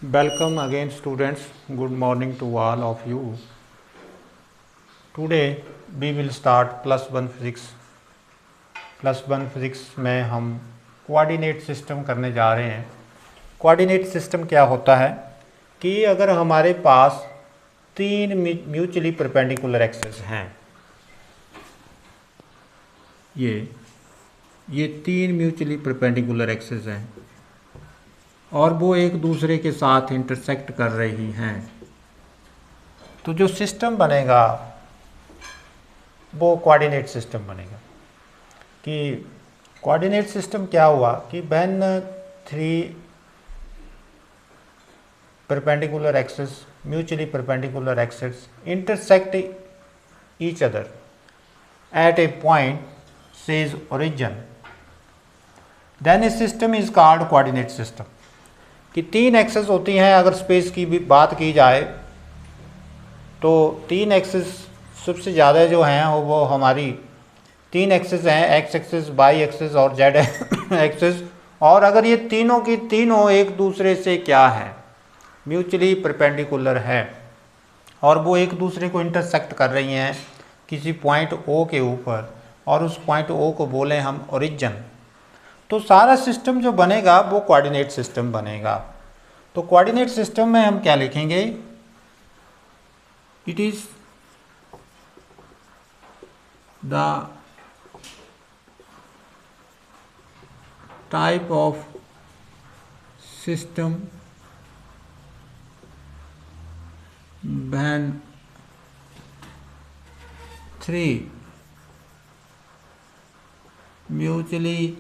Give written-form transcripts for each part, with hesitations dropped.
Welcome again students. Good morning to all of you. Today we will start +1 physics. +1 physics में हम coordinate system करने जा रहे हैं। कोऑर्डिनेट सिस्टम क्या होता है कि अगर हमारे पास तीन म्यूचुअली परपेंडिकुलर एक्सेस हैं, ये तीन म्यूचुअली परपेंडिकुलर एक्सेस हैं और वो एक दूसरे के साथ इंटरसेक्ट कर रही हैं, तो जो सिस्टम बनेगा वो कोऑर्डिनेट सिस्टम बनेगा। कि कोऑर्डिनेट सिस्टम क्या हुआ कि when three perpendicular axes mutually perpendicular axes intersect each other at a point says origin, then a system is called coordinate system. कि तीन एक्सेस होती हैं, अगर स्पेस की भी बात की जाए तो तीन एक्सेस सबसे ज़्यादा जो हैं वो हमारी तीन एक्सेस हैं, एक्स एक्सेस, वाई एक्सेस और जेड एक्सेस। और अगर ये तीनों की तीनों एक दूसरे से क्या है, म्यूचुअली परपेंडिकुलर है और वो एक दूसरे को इंटरसेक्ट कर रही हैं किसी पॉइंट ओ के ऊपर, और उस पॉइंट ओ को बोलें हम ओरिजिन, तो सारा सिस्टम जो बनेगा वो कोऑर्डिनेट सिस्टम बनेगा। तो कोऑर्डिनेट सिस्टम में हम क्या लिखेंगे? It is the type of system when three mutually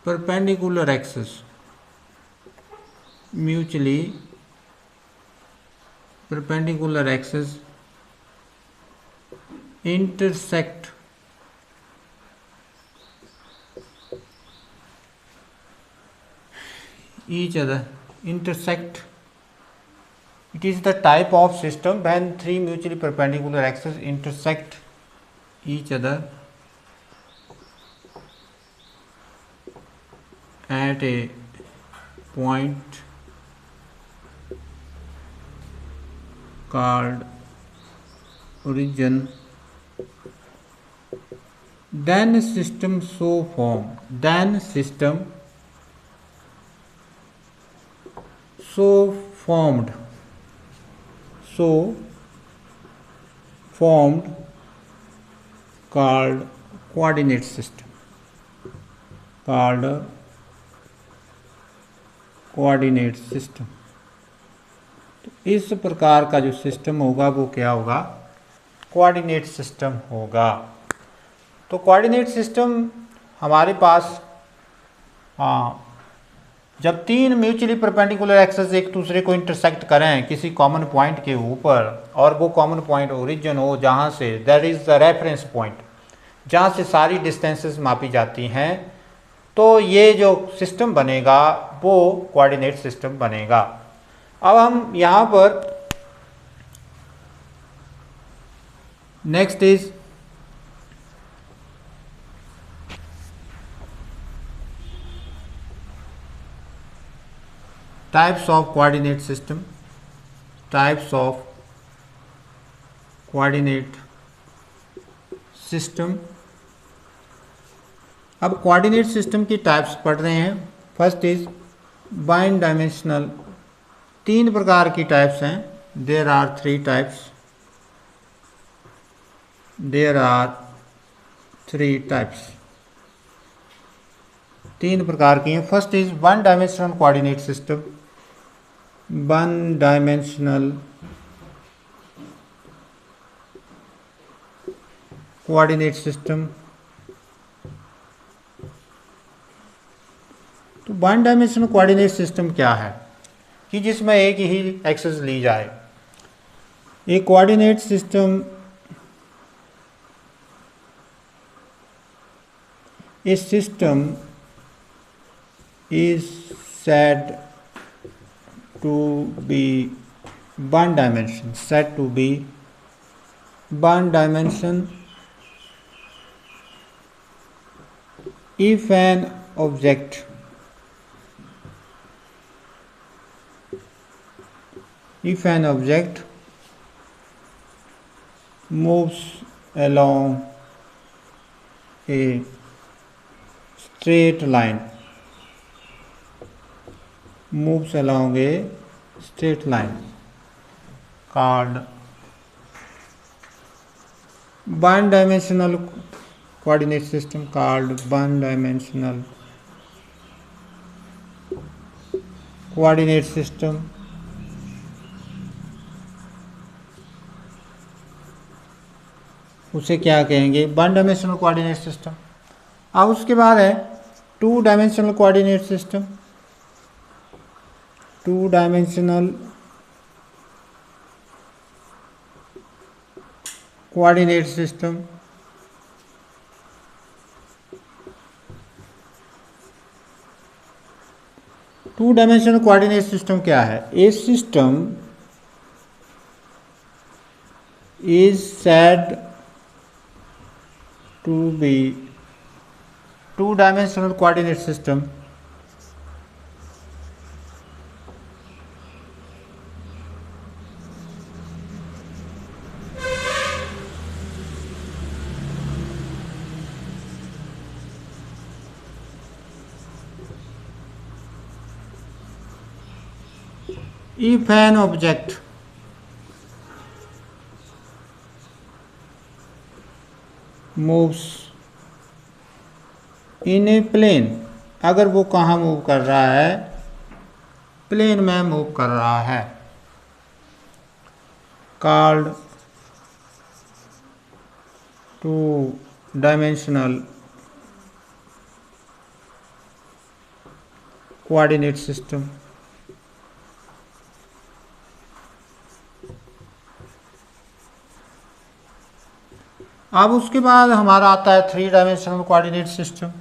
perpendicular axes intersect each other. It is the type of system when three mutually perpendicular axes intersect each other at a point called origin, then system so formed called coordinate system, तो इस प्रकार का जो system होगा वो क्या होगा? Coordinate system होगा। तो कोऑर्डिनेट सिस्टम हमारे पास जब तीन म्यूचुअली परपेंडिकुलर एक्सेस एक दूसरे को इंटरसेक्ट करें किसी कॉमन पॉइंट के ऊपर, और वो कॉमन पॉइंट ओरिजिन हो, जहाँ say that is the reference point, जहाँ से सारी डिस्टेंसेस मापी जाती हैं, तो ये जो सिस्टम बनेगा वो कोऑर्डिनेट सिस्टम बनेगा। अब हम यहाँ पर next is types of coordinate system. अब कोऑर्डिनेट सिस्टम की टाइप्स पढ़ रहे हैं। फर्स्ट इज बाइन डायमेंशनल। तीन प्रकार की टाइप्स हैं। देयर आर थ्री टाइप्स, तीन प्रकार की हैं। First is one dimensional coordinate system. तो वन डायमेंशनल कोऑर्डिनेट सिस्टम क्या है कि जिसमें एक ही एक्सेस ली जाए। एक coordinate system is said to be one dimension if an object if an object moves along a straight line, called one-dimensional coordinate system, उसे क्या कहेंगे? One dimensional coordinate system. अब उसके बाद है two dimensional coordinate system. Two dimensional coordinate system two dimensional coordinate system क्या है? ए system is said to be two-dimensional coordinate system if an object moves in a plane, अगर वो कहाँ move कर रहा है? प्लेन में मूव कर रहा है, called two dimensional coordinate system. अब उसके बाद हमारा आता है थ्री डायमेंशनल कोऑर्डिनेट सिस्टम।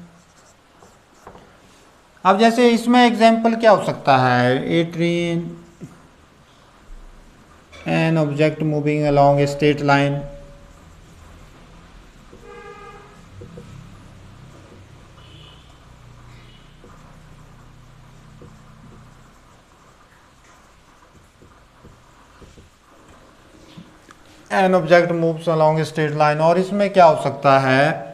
अब जैसे इसमें एग्जांपल क्या हो सकता है? A train, an object moving along a straight line, an object moves along a straight line. और इसमें क्या हो सकता है?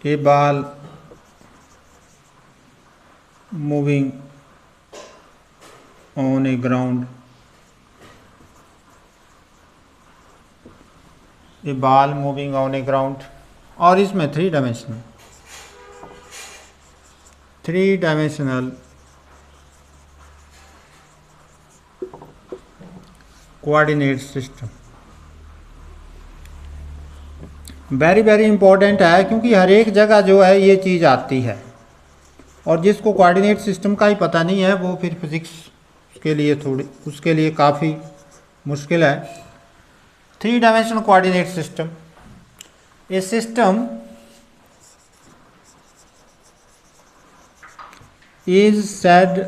A ball moving on a ground, a ball moving on a ground. और इसमें three dimensional coordinate system. Very important है, क्योंकि हर एक जगह जो है ये चीज़ आती है, और जिसको कोऑर्डिनेट सिस्टम का ही पता नहीं है वो फिर फिजिक्स उसके लिए काफ़ी मुश्किल है। Three dimensional coordinate system, a system is said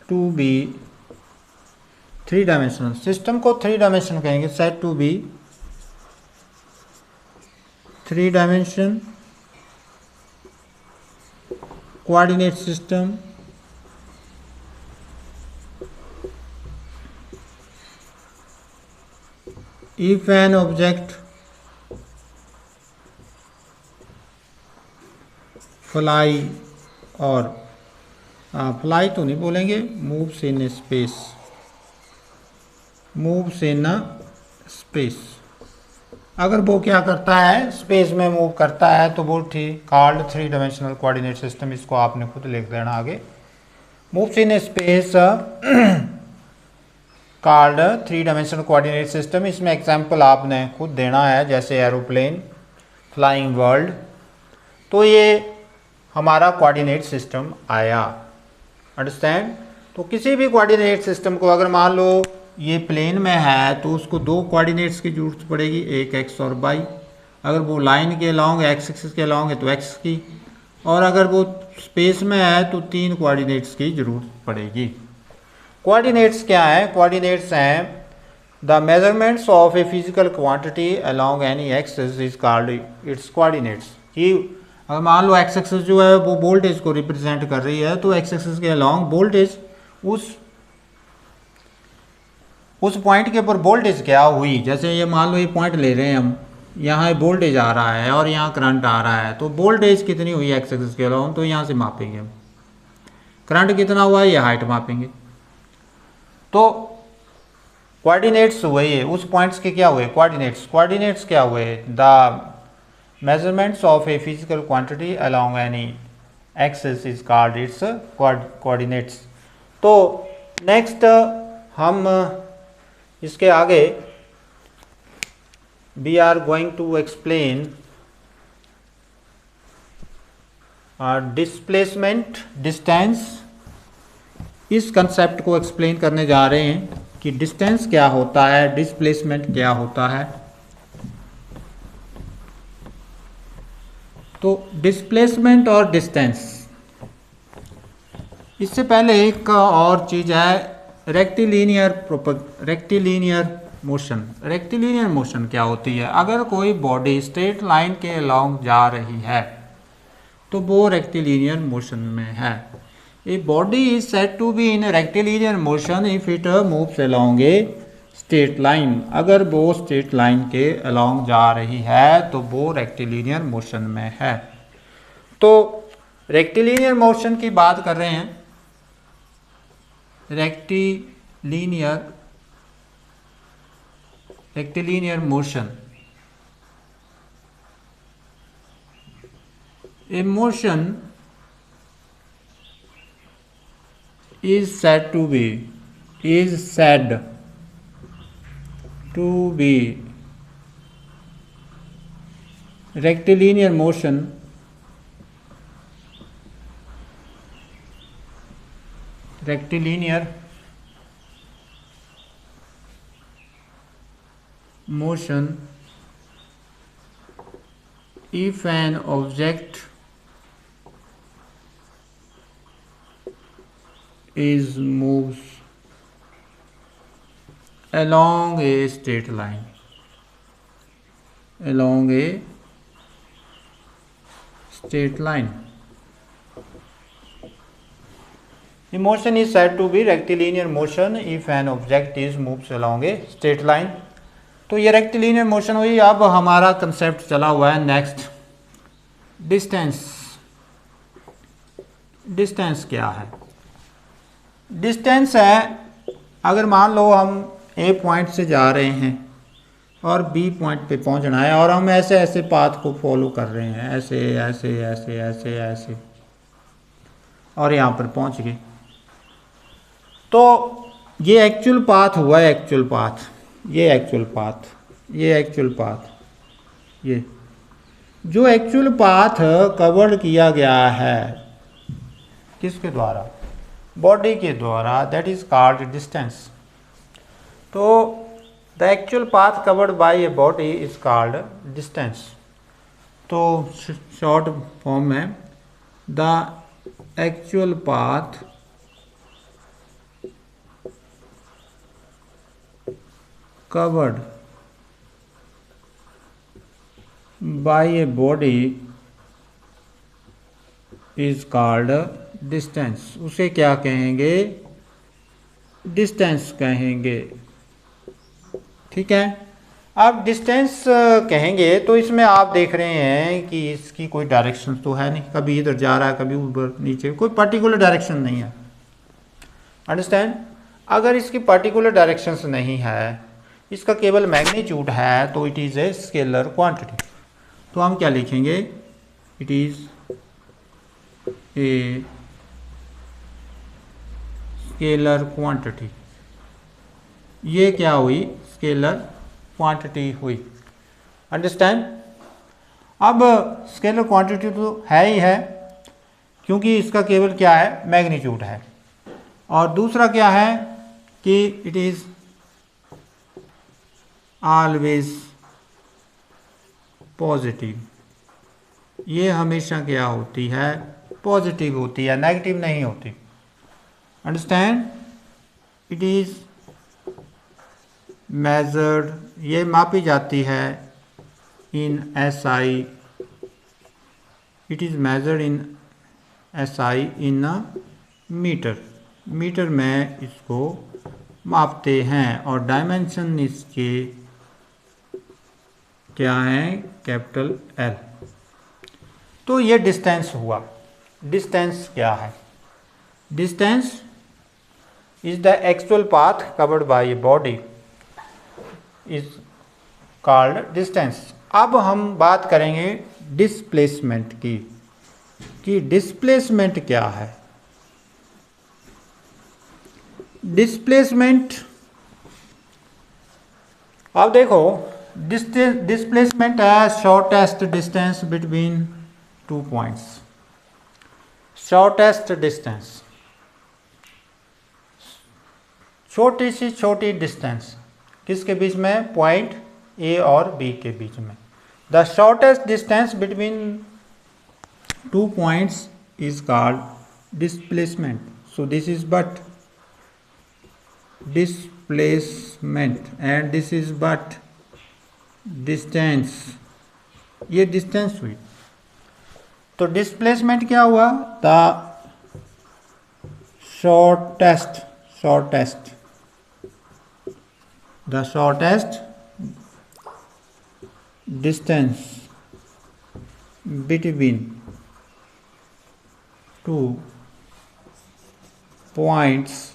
to be three dimensional. System को थ्री डायमेंशन कहेंगे, said to be three dimension coordinate system if an object fly और फ्लाई तो नहीं बोलेंगे, moves in space, moves in space. अगर वो क्या करता है? स्पेस में मूव करता है, तो वो called three dimensional coordinate system. इसको आपने खुद लिख देना आगे। Moves in space called three dimensional coordinate system. इसमें एग्जांपल आपने खुद देना है, जैसे एरोप्लेन, फ्लाइंग वर्ल्ड। तो ये हमारा कोऑर्डिनेट सिस्टम आया। अंडरस्टैंड? तो किसी भी कोऑर्डिनेट सिस्टम को अगर मान लो ये प्लेन में है तो उसको दो कोऑर्डिनेट्स की जरूरत पड़ेगी, एक एक्स और वाई। अगर वो लाइन के अलोंग एक्स एक्सिस के अलोंग है तो एक्स की, और अगर वो स्पेस में है तो तीन कोऑर्डिनेट्स की जरूरत पड़ेगी। कोऑर्डिनेट्स क्या है? कोऑर्डिनेट्स हैं the measurements of a physical quantity along any axis is called its coordinates. कि अगर मान लो एक्स एक्सिस जो है वो वोल्टेज को रिप्रेजेंट कर रही है, तो एक्स एक्सिस के अलॉन्ग वोल्टेज उस पॉइंट के ऊपर वोल्टेज क्या हुई। जैसे ये मान लो ये पॉइंट ले रहे हैं हम, यहाँ वोल्टेज आ रहा है और यहाँ करंट आ रहा है, तो वोल्टेज कितनी हुई एक्स एक्सिस के अलॉन्ग, तो यहाँ से मापेंगे हम। करंट कितना हुआ है, ये हाइट मापेंगे। तो कोऑर्डिनेट्स हुए ये उस पॉइंट्स के क्या हुए, कोऑर्डिनेट्स क्या हुए, the measurements of a physical quantity along any axis is called its coordinates। तो नेक्स्ट हम इसके आगे we are going to explain displacement distance। इस कंसेप्ट को एक्सप्लेन करने जा रहे हैं कि डिस्टेंस क्या होता है, डिस्प्लेसमेंट क्या होता है। तो डिस्प्लेसमेंट और डिस्टेंस, इससे पहले एक और चीज़ है रेक्टिलिनियर मोशन। रेक्टिलिनियर मोशन क्या होती है, अगर कोई बॉडी स्ट्रेट लाइन के अलॉन्ग जा रही है तो वो रेक्टिलिनियर मोशन में है। A body is said to be in rectilinear motion if it moves along a straight line. अगर वो स्ट्रेट लाइन के अलॉन्ग जा रही है तो वो रेक्टिलिनियर मोशन में है। तो रेक्टिलिनियर मोशन की बात कर रहे हैं, rectilinear motion, A motion is said to be rectilinear motion if an object is moves along a straight line, The motion is said to be rectilinear motion if an object is moves along a straight line। तो ये rectilinear motion हुई। अब हमारा concept चला हुआ है next, distance क्या है। डिस्टेंस है, अगर मान लो हम ए पॉइंट से जा रहे हैं और बी पॉइंट पे पहुंचना है और हम ऐसे ऐसे पाथ को फॉलो कर रहे हैं, ऐसे ऐसे ऐसे ऐसे ऐसे, और यहाँ पर पहुंच गए, तो ये एक्चुअल पाथ हुआ है, ये जो एक्चुअल पाथ कवर किया गया है किसके द्वारा, बॉडी के द्वारा, दैट इज कॉल्ड डिस्टेंस। तो the actual path covered by A body is called distance. तो शॉर्ट फॉर्म में the actual path covered by a body is called distance। उसे क्या कहेंगे, डिस्टेंस कहेंगे। ठीक है, अब डिस्टेंस कहेंगे तो इसमें आप देख रहे हैं कि इसकी कोई डायरेक्शन तो है नहीं, कभी इधर जा रहा है कभी ऊपर नीचे, कोई पर्टिकुलर डायरेक्शन नहीं है। अंडरस्टैंड, अगर इसकी पर्टिकुलर डायरेक्शंस नहीं है, इसका केवल मैग्नीट्यूड है, तो it is a scalar quantity. तो हम क्या लिखेंगे, it is a scalar quantity. ये क्या हुई, स्केलर क्वांटिटी हुई। अंडरस्टैंड। अब स्केलर क्वांटिटी तो है ही है, क्योंकि इसका केवल क्या है, मैग्नीट्यूड है। और दूसरा क्या है कि इट इज़ ऑलवेज पॉजिटिव। ये हमेशा क्या होती है, पॉजिटिव होती है, नेगेटिव नहीं होती। अंडरस्टैंड। इट इज़ मेजर्ड, ये मापी जाती है in SI it is measured in SI in a metre, metre में इसको मापते हैं और डायमेंशन इसके क्या है, कैपिटल L। तो ये डिस्टेंस हुआ। डिस्टेंस क्या है? Distance is the actual path covered by A body is called distance. अब हम बात करेंगे डिस्प्लेसमेंट की, कि डिस्प्लेसमेंट क्या है। डिस्प्लेसमेंट, अब देखो, डिस्प्लेसमेंट है shortest distance between two points. Shortest distance, छोटी सी छोटी डिस्टेंस किसके बीच में? पॉइंट A और B के बीच में। The shortest distance between two points is called displacement. So this is but displacement and this is but distance. ये distance हुई। तो डिस्प्लेसमेंट क्या हुआ? The shortest distance between two points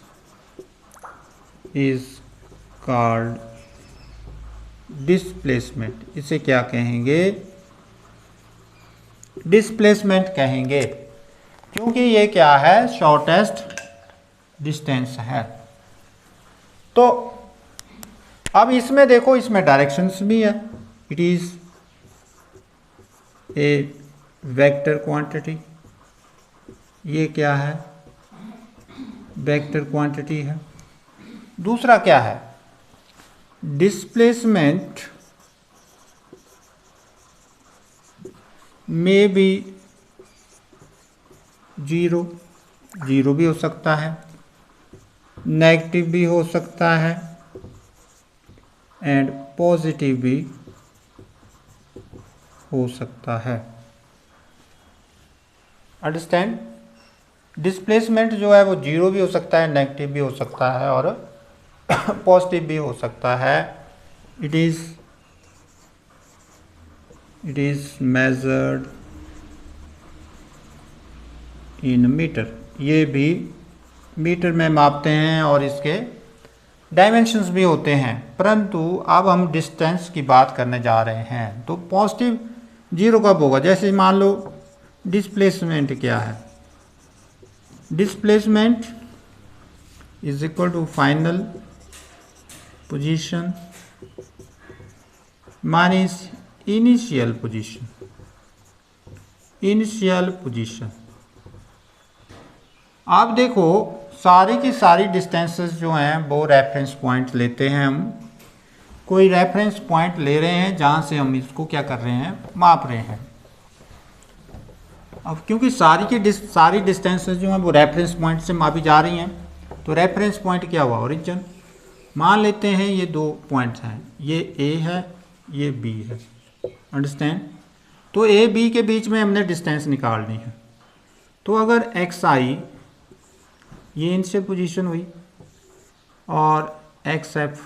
is called displacement. इसे क्या कहेंगे? डिस्प्लेसमेंट कहेंगे, क्योंकि ये क्या है? शॉर्टेस्ट डिस्टेंस है। तो अब इसमें देखो, इसमें डायरेक्शंस भी है। It is a vector quantity. ये क्या है? वेक्टर क्वांटिटी है। दूसरा क्या है? डिस्प्लेसमेंट में भी जीरो भी हो सकता है, नेगेटिव भी हो सकता है एंड पॉजिटिव भी हो सकता है। अंडरस्टैंड? डिस्प्लेसमेंट जो है वो जीरो भी हो सकता है, नेगेटिव भी हो सकता है और पॉजिटिव भी हो सकता है। It is measured in metre. ये भी मीटर में मापते हैं और इसके डायमेंशंस भी होते हैं। परंतु अब हम डिस्टेंस की बात करने जा रहे हैं। तो पॉजिटिव जीरो कब होगा? जैसे मान लो डिस्प्लेसमेंट क्या है? Displacement is equal to final position minus initial position. आप देखो, सारी की सारी डिस्टेंसेस जो हैं वो रेफरेंस पॉइंट लेते हैं। हम कोई रेफरेंस पॉइंट ले रहे हैं जहाँ से हम इसको क्या कर रहे हैं? माप रहे हैं। अब क्योंकि सारी डिस्टेंसेस जो हैं वो रेफरेंस पॉइंट से मापी जा रही हैं, तो रेफरेंस पॉइंट क्या हुआ? ओरिजिन। मान लेते हैं ये दो पॉइंट्स हैं, ये A है, ये B है। अंडरस्टैंड? तो A B के बीच में हमने डिस्टेंस निकालनी है। तो अगर XI ये इनिशियल पोजीशन हुई और XF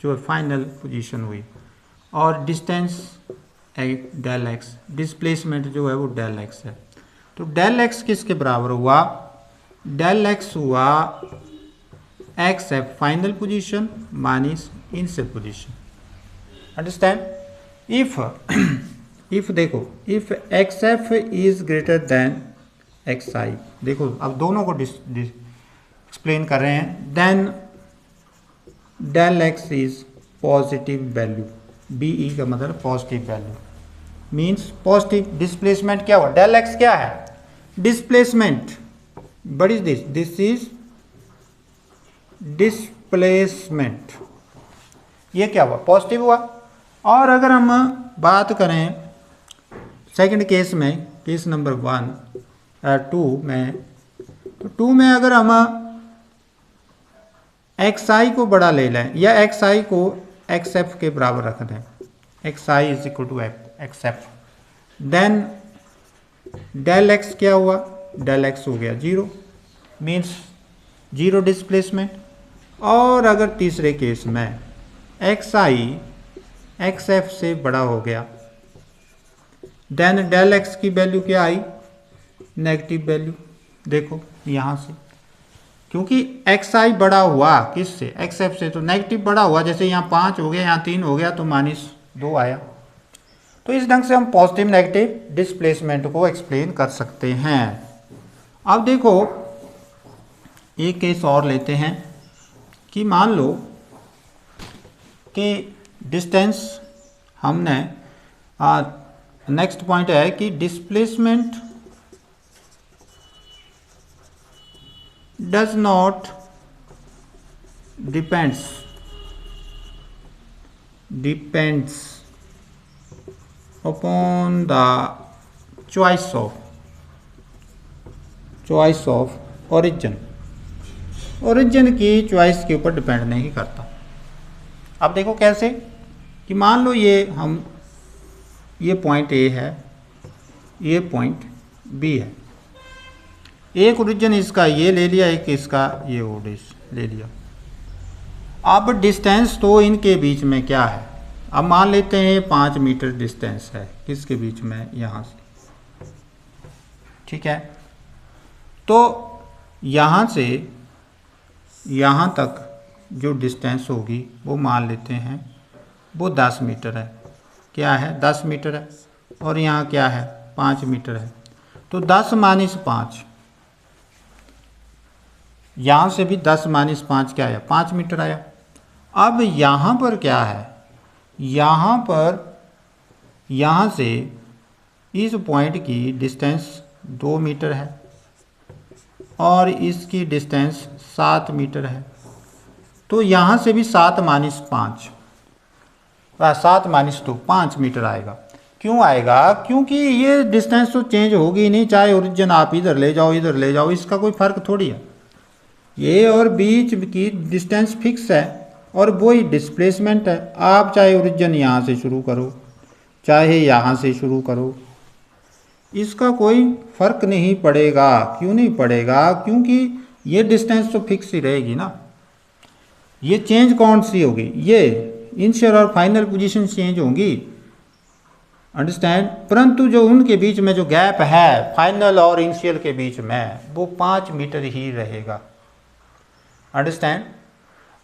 जो है फाइनल पोजीशन हुई, और डिस्टेंस डेल X, डिस्प्लेसमेंट जो है वो डेल X है। तो डेल X किसके बराबर हुआ? डेल X हुआ XF final position minus initial position. Understand? If देखो, if XF is greater than XI, देखो अब दोनों को एक्सप्लेन कर रहे हैं। Then del X is positive value, BE का मतलब positive value, means positive. Displacement क्या हुआ? डेल X क्या है? Displacement. What is this? This is displacement. ये क्या हुआ? पॉजिटिव हुआ। और अगर हम बात करें सेकंड केस में, केस नंबर 2 में, तो 2 में अगर हम XI को बड़ा ले लें या XI को XF के बराबर रख दें, XI is equal to XF, then del X क्या हुआ, डेल एक्स हो गया 0, मीन्स 0 डिस्प्लेसमेंट। और अगर तीसरे केस में एक्स आई एक्स एफ से बड़ा हो गया, देन डेल एक्स की वैल्यू क्या आई, नेगेटिव वैल्यू। देखो यहाँ से, क्योंकि एक्स आई बड़ा हुआ किससे, एक्स एफ से, तो नेगेटिव बड़ा हुआ। जैसे यहाँ 5 हो गया, यहाँ 3 हो गया, तो -2 आया। तो इस ढंग से हम पॉजिटिव नेगेटिव डिस्प्लेसमेंट को एक्सप्लेन कर सकते हैं। अब देखो एक केस और लेते हैं कि मान लो कि डिस्टेंस हमने, नेक्स्ट पॉइंट है कि displacement does not depends upon the choice of origin की चॉइस के ऊपर डिपेंड नहीं करता। अब देखो कैसे, कि मान लो ये पॉइंट ए है, ये पॉइंट बी है, एक ओरिजिन इसका ये ले लिया, एक इसका ये ओरिजिन ले लिया। अब डिस्टेंस तो इनके बीच में क्या है, अब मान लेते हैं 5 मीटर डिस्टेंस है किसके बीच में, यहाँ से, ठीक है। तो यहाँ से यहाँ तक जो डिस्टेंस होगी वो मान लेते हैं वो 10 मीटर है, क्या है 10 मीटर है, और यहाँ क्या है 5 मीटर है। तो 10 - 5, यहाँ से भी 10 - 5 क्या आया, 5 मीटर आया। अब यहाँ पर क्या है, यहाँ पर यहाँ से इस पॉइंट की डिस्टेंस 2 मीटर है और इसकी डिस्टेंस 7 मीटर है। तो यहाँ से भी 7 - 5, 7 - 2, 5 मीटर आएगा। क्यों आएगा, क्योंकि ये डिस्टेंस तो चेंज होगी नहीं, चाहे ओरिजिन आप इधर ले जाओ इधर ले जाओ, इसका कोई फर्क थोड़ी है। ये और बीच की डिस्टेंस फिक्स है और वही डिस्प्लेसमेंट है। आप चाहे ओरिजिन यहाँ से शुरू करो चाहे यहाँ से शुरू करो, इसका कोई फर्क नहीं पड़ेगा। क्यों नहीं पड़ेगा, क्योंकि ये डिस्टेंस तो फिक्स ही रहेगी ना। ये चेंज कौन सी होगी, ये इनिशियल और फाइनल पोजीशन चेंज होंगी, अंडरस्टैंड। परंतु जो उनके बीच में जो गैप है फाइनल और इनिशियल के बीच में, वो 5 मीटर ही रहेगा, अंडरस्टैंड।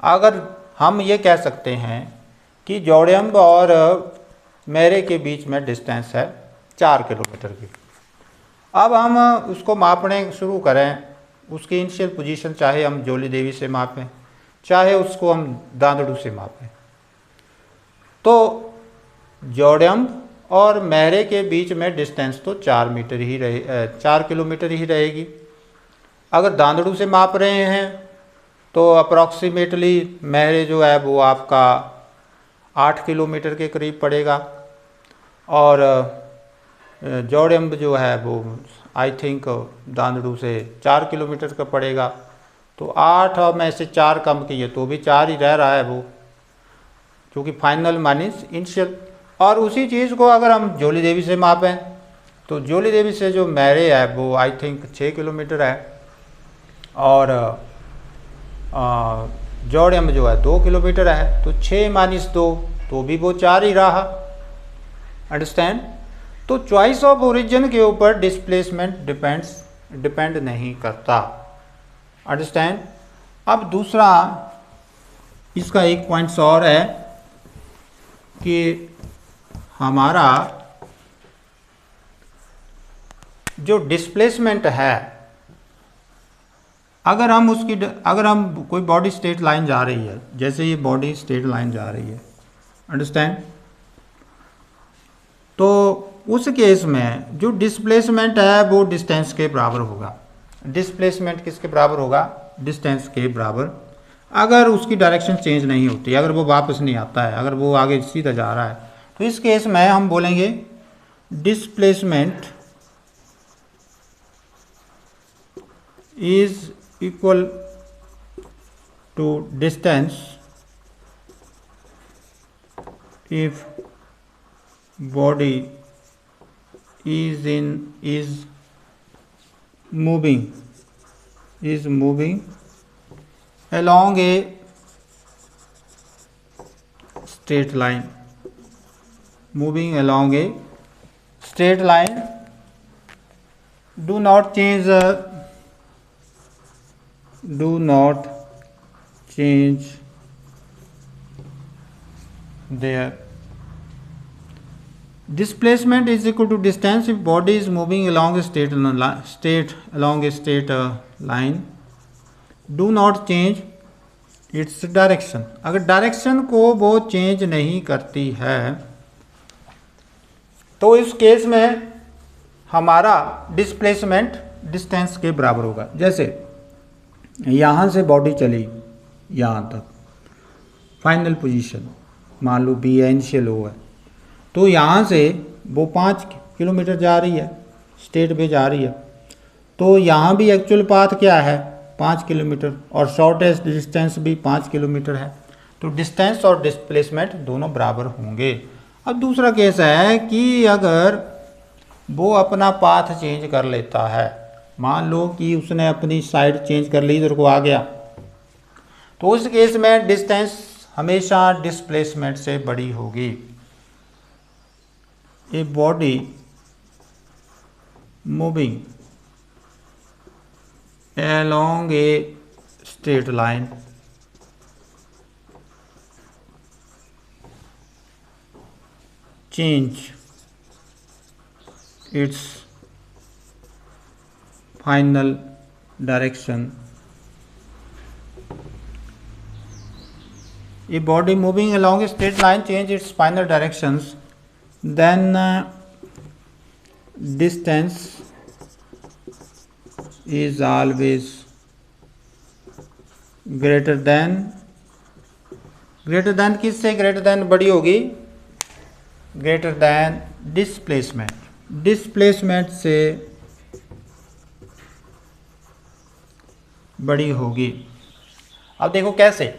अगर हम ये कह सकते हैं कि जोड़ियम्ब और मेरे के बीच में डिस्टेंस है 4 किलोमीटर की। अब हम उसको मापने शुरू करें, उसकी इनिशियल पोजीशन चाहे हम जोली देवी से मापें चाहे उसको हम दांदड़ू से मापें, तो जोड़ियम्ब और मेरे के बीच में डिस्टेंस तो 4 किलोमीटर ही रहेगी। अगर दांदड़ू से माप रहे हैं तो अप्रॉक्सीमेटली मेरे जो है वो आपका 8 किलोमीटर के करीब पड़ेगा और जोड़ियम्ब जो है वो आई थिंक दांदड़ू से 4 किलोमीटर का पड़ेगा। तो 8 और में से 4 कम किए तो भी 4 ही रह रहा है वो, क्योंकि फाइनल माइनस इनिशियल। और उसी चीज़ को अगर हम जोली देवी से मापें तो जोली देवी से जो मेरे है वो आई थिंक 6 किलोमीटर है और जोड़ियम्ब जो है 2 किलोमीटर है। तो 6 - 2 तो भी वो 4 ही रहा, अंडरस्टैंड। तो चॉइस ऑफ ओरिजिन के ऊपर डिस्प्लेसमेंट डिपेंड नहीं करता, अंडरस्टैंड। अब दूसरा इसका एक पॉइंट्स और है कि हमारा जो डिस्प्लेसमेंट है, अगर हम कोई बॉडी स्ट्रेट लाइन जा रही है, जैसे ये बॉडी स्ट्रेट लाइन जा रही है, अंडरस्टैंड, तो उस केस में जो डिस्प्लेसमेंट है वो डिस्टेंस के बराबर होगा। डिस्प्लेसमेंट किसके बराबर होगा, डिस्टेंस के बराबर। अगर उसकी डायरेक्शन चेंज नहीं होती, अगर वो वापस नहीं आता है, अगर वो आगे सीधा जा रहा है, तो इस केस में हम बोलेंगे displacement is equal to distance if body is moving along a straight line, moving along a straight line. Do not change their displacement is equal to distance if body is moving along a straight line. Do not change its direction. अगर direction को वो change नहीं करती है तो इस case में हमारा डिस्प्लेसमेंट डिस्टेंस के बराबर होगा। जैसे यहाँ से बॉडी चली यहाँ तक, फाइनल पोजीशन मान लो बी है, इनिशियल ओ है, तो यहाँ से वो 5 किलोमीटर जा रही है, स्ट्रेट पे जा रही है, तो यहाँ भी एक्चुअल पाथ क्या है 5 किलोमीटर और शॉर्टेस्ट डिस्टेंस भी 5 किलोमीटर है, तो डिस्टेंस और डिस्प्लेसमेंट दोनों बराबर होंगे। अब दूसरा केस है कि अगर वो अपना पाथ चेंज कर लेता है, मान लो कि उसने अपनी साइड चेंज कर ली, इधर को आ गया, तो उस केस में डिस्टेंस हमेशा डिस्प्लेसमेंट से बड़ी होगी। A body moving along a straight line change its final direction. A body moving along a straight line change its final directions, then distance is always greater than किससे greater than बड़ी होगी, greater than displacement से बड़ी होगी। अब देखो कैसे,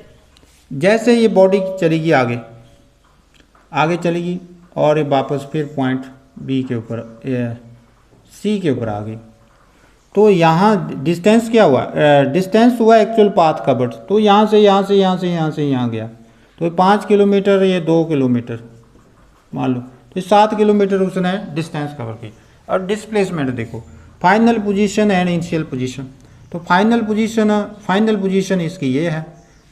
जैसे ये बॉडी चलेगी आगे चलेगी और ये वापस फिर पॉइंट बी के ऊपर सी के ऊपर आ गई, तो यहाँ डिस्टेंस क्या हुआ, डिस्टेंस हुआ एक्चुअल पाथ कवर्ड, तो यहाँ से यहाँ गया, तो 5 किलोमीटर ये 2 किलोमीटर मान लो, तो 7 किलोमीटर उसने डिस्टेंस कवर की। और डिस्प्लेसमेंट देखो, final position and initial position, तो फाइनल पोजीशन इसकी ये है,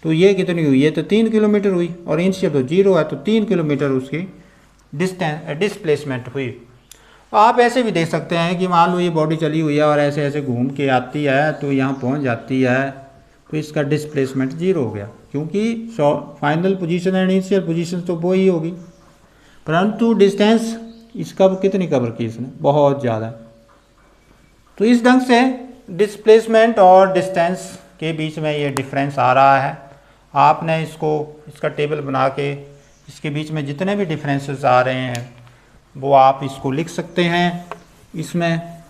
तो ये कितनी हुई, ये तो 3 किलोमीटर हुई और इनिशियल तो 0 है, तो 3 किलोमीटर उसकी डिस्प्लेसमेंट हुई। आप ऐसे भी देख सकते हैं कि मान लो ये बॉडी चली हुई है और ऐसे ऐसे घूम के आती है तो यहाँ पहुँच जाती है, तो इसका डिस्प्लेसमेंट 0 हो गया, क्योंकि final position and initial position तो वो ही होगी, परंतु डिस्टेंस इसका कितनी कवर की इसने, बहुत ज़्यादा। तो इस ढंग से डिस्प्लेसमेंट और डिस्टेंस के बीच में ये डिफरेंस आ रहा है। आपने इसका टेबल बना के इसके बीच में जितने भी डिफरेंसेस आ रहे हैं वो आप इसको लिख सकते हैं। इसमें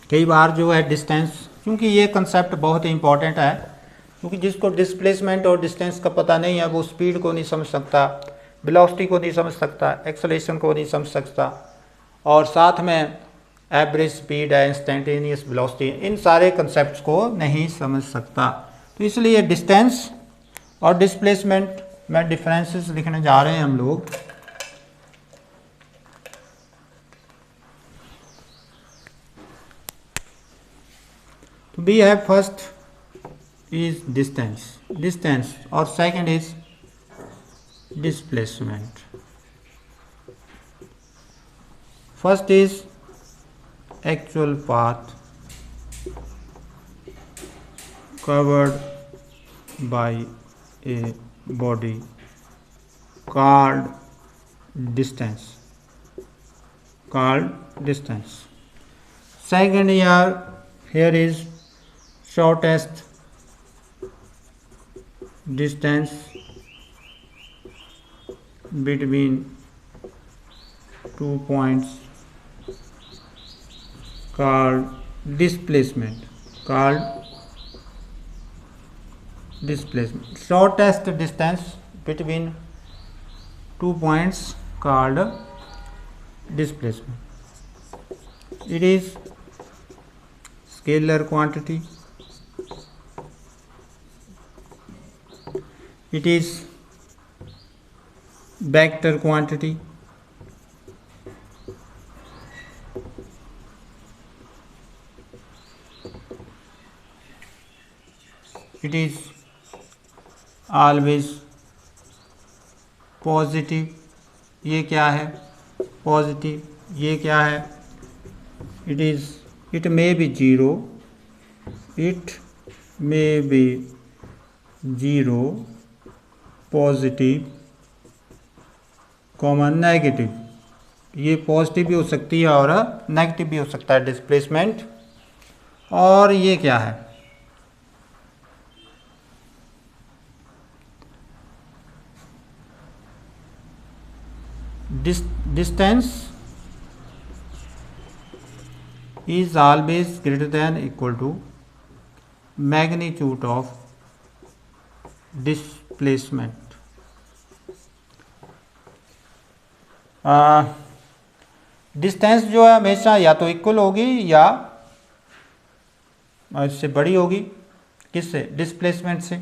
कई बार जो है डिस्टेंस, क्योंकि ये कंसेप्ट बहुत ही इम्पॉर्टेंट है, क्योंकि जिसको डिस्प्लेसमेंट और डिस्टेंस का पता नहीं है वो स्पीड को नहीं समझ सकता, वेलोसिटी को नहीं समझ सकता, एक्सेलरेशन को नहीं समझ सकता, और साथ में एवरेज स्पीड है, इंस्टेंटेनियस वेलोसिटी, इन सारे कंसेप्ट्स को नहीं समझ सकता। तो इसलिए डिस्टेंस और डिस्प्लेसमेंट में डिफरेंसेस लिखने जा रहे हैं हम लोग। तो we have first is distance और second is displacement. First is actual path covered by a body called distance. Second here is shortest distance between 2 points called displacement. Shortest distance between 2 points called displacement. it is scalar quantity, it is vector quantity, it is always positive, ये क्या है positive, ये क्या है it may be zero, it may be zero, positive common negative, ये positive भी हो सकती है और नेगेटिव भी हो सकता है डिस्प्लेसमेंट। और ये क्या है distance is always greater than equal to magnitude of displacement। Distance जो है हमेशा या तो इक्वल होगी या इससे बड़ी होगी, किससे डिस्प्लेसमेंट से।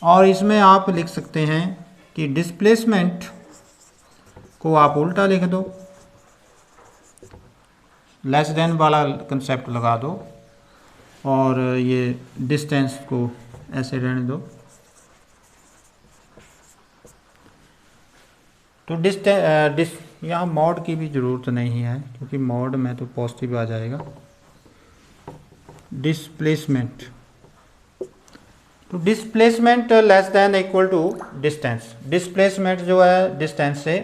और इसमें आप लिख सकते हैं कि डिस्प्लेसमेंट को आप उल्टा लिख दो, लेस देन वाला कंसेप्ट लगा दो और ये डिस्टेंस को ऐसे रहने दो। तो यहाँ मॉड की भी ज़रूरत नहीं है क्योंकि मॉड में तो पॉजिटिव आ जाएगा। डिस्प्लेसमेंट, तो displacement less than equal to distance, displacement जो है डिस्टेंस से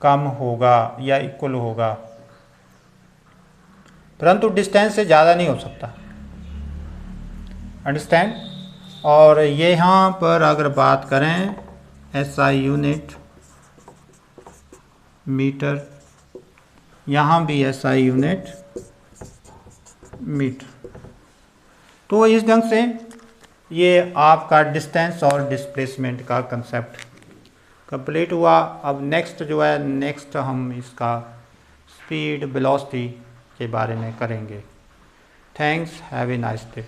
कम होगा या इक्वल होगा, परंतु डिस्टेंस से ज़्यादा नहीं हो सकता। अंडरस्टैंड। और ये यहाँ पर अगर बात करें SI यूनिट मीटर, यहाँ भी SI यूनिट मीटर। तो इस ढंग से ये आपका डिस्टेंस और डिस्प्लेसमेंट का कंसेप्ट कंप्लीट हुआ। अब नेक्स्ट हम इसका स्पीड वेलोसिटी के बारे में करेंगे। Thanks, have a nice day.